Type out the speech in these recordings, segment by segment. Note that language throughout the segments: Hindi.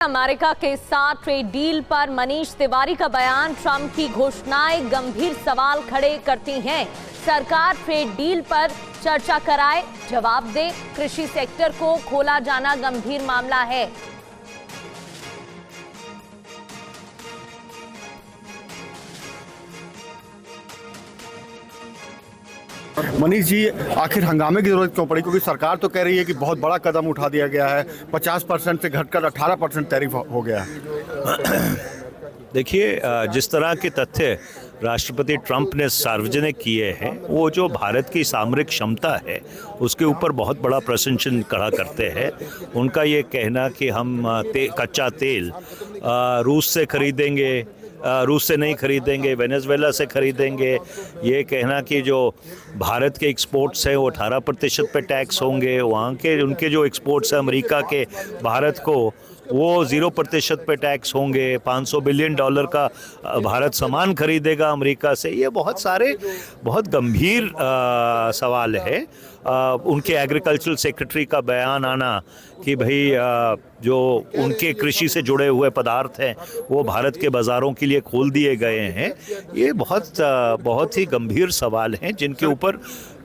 अमेरिका के साथ ट्रेड डील पर मनीष तिवारी का बयान, ट्रंप की घोषणाएं गंभीर सवाल खड़े करती हैं। सरकार ट्रेड डील पर चर्चा कराए, जवाब दे। कृषि सेक्टर को खोला जाना गंभीर मामला है। मनीष जी, आखिर हंगामे की जरूरत क्यों पड़ी? क्योंकि सरकार तो कह रही है कि बहुत बड़ा कदम उठा दिया गया है, 50% से घटकर 18% टैरिफ हो गया है। देखिए, जिस तरह के तथ्य राष्ट्रपति ट्रंप ने सार्वजनिक किए हैं, वो जो भारत की सामरिक क्षमता है उसके ऊपर बहुत बड़ा प्रशंसन खड़ा करते हैं। उनका ये कहना कि हम कच्चा तेल रूस से खरीदेंगे, रूस से नहीं खरीदेंगे, वेनेजुएला से खरीदेंगे, ये कहना कि जो भारत के एक्सपोर्ट्स हैं वो 18% पे टैक्स होंगे, वहाँ के उनके जो एक्सपोर्ट्स हैं अमेरिका के भारत को वो 0% पे टैक्स होंगे, $500 बिलियन का भारत सामान खरीदेगा अमेरिका से। ये बहुत गंभीर सवाल है। उनके एग्रीकल्चरल सेक्रेटरी का बयान आना कि भाई जो उनके कृषि से जुड़े हुए पदार्थ हैं वो भारत के बाज़ारों के लिए खोल दिए गए हैं, ये बहुत ही गंभीर सवाल हैं जिनके ऊपर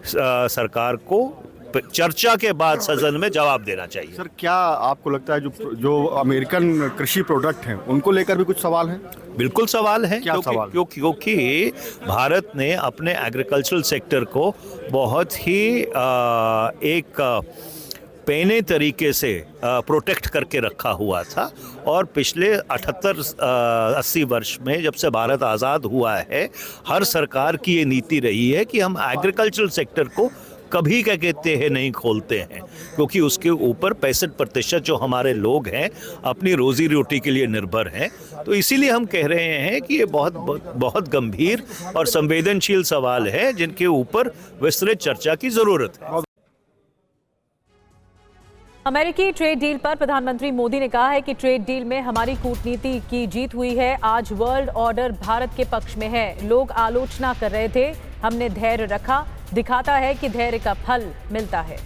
सरकार को चर्चा के बाद सदन में जवाब देना चाहिए। सर, क्या आपको लगता है जो अमेरिकन कृषि प्रोडक्ट हैं उनको लेकर भी कुछ सवाल हैं? बिल्कुल सवाल है। क्योंकि भारत ने अपने एग्रीकल्चरल सेक्टर को बहुत ही एक पैने तरीके से प्रोटेक्ट करके रखा हुआ था, और पिछले 78-80 वर्ष में जब से भारत आज़ाद हुआ है, हर सरकार की ये नीति रही है कि हम एग्रीकल्चरल सेक्टर को कभी क्या कहते हैं नहीं खोलते हैं, क्योंकि उसके ऊपर 65% जो हमारे लोग हैं अपनी रोजी रोटी के लिए निर्भर हैं। तो इसीलिए हम कह रहे हैं कि ये बहुत गंभीर और संवेदनशील सवाल है जिनके ऊपर विस्तृत चर्चा की जरूरत है। अमेरिकी ट्रेड डील पर प्रधानमंत्री मोदी ने कहा है कि ट्रेड डील में हमारी कूटनीति की जीत हुई है। आज वर्ल्ड ऑर्डर भारत के पक्ष में है। लोग आलोचना कर रहे थे, हमने धैर्य रखा, दिखाता है कि धैर्य का फल मिलता है।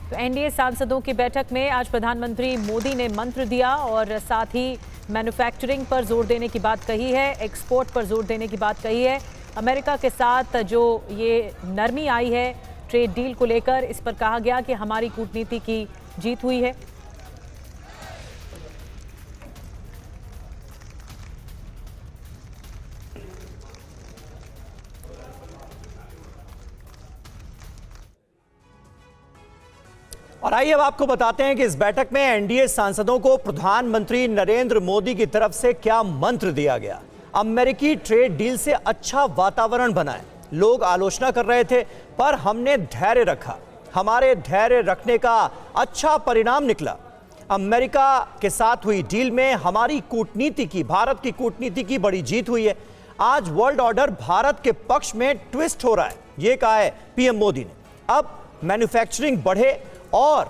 तो एनडीए सांसदों की बैठक में आज प्रधानमंत्री मोदी ने मंत्र दिया और साथ ही मैन्युफैक्चरिंग पर जोर देने की बात कही है, एक्सपोर्ट पर जोर देने की बात कही है। अमेरिका के साथ जो ये नरमी आई है ट्रेड डील को लेकर, इस पर कहा गया कि हमारी कूटनीति की जीत हुई है। और आइए अब आपको बताते हैं कि इस बैठक में एनडीए सांसदों को प्रधानमंत्री नरेंद्र मोदी की तरफ से क्या मंत्र दिया गया। अमेरिकी ट्रेड डील से अच्छा वातावरण बना है। लोग आलोचना कर रहे थे, पर हमने धैर्य रखा, हमारे धैर्य रखने का अच्छा परिणाम निकला। अमेरिका के साथ हुई डील में हमारी कूटनीति की, भारत की कूटनीति की बड़ी जीत हुई है। आज वर्ल्ड ऑर्डर भारत के पक्ष में ट्विस्ट हो रहा है, ये कहा है पीएम मोदी ने। अब मैन्युफैक्चरिंग बढ़े और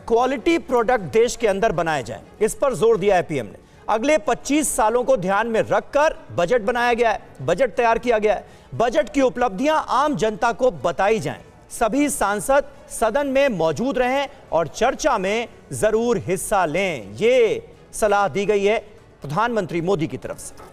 क्वालिटी प्रोडक्ट देश के अंदर बनाए जाएं, इस पर जोर दिया है पीएम ने। अगले 25 सालों को ध्यान में रखकर बजट बनाया गया है, बजट तैयार किया गया है। बजट की उपलब्धियां आम जनता को बताई जाएं। सभी सांसद सदन में मौजूद रहें और चर्चा में जरूर हिस्सा लें, ये सलाह दी गई है प्रधानमंत्री मोदी की तरफ से।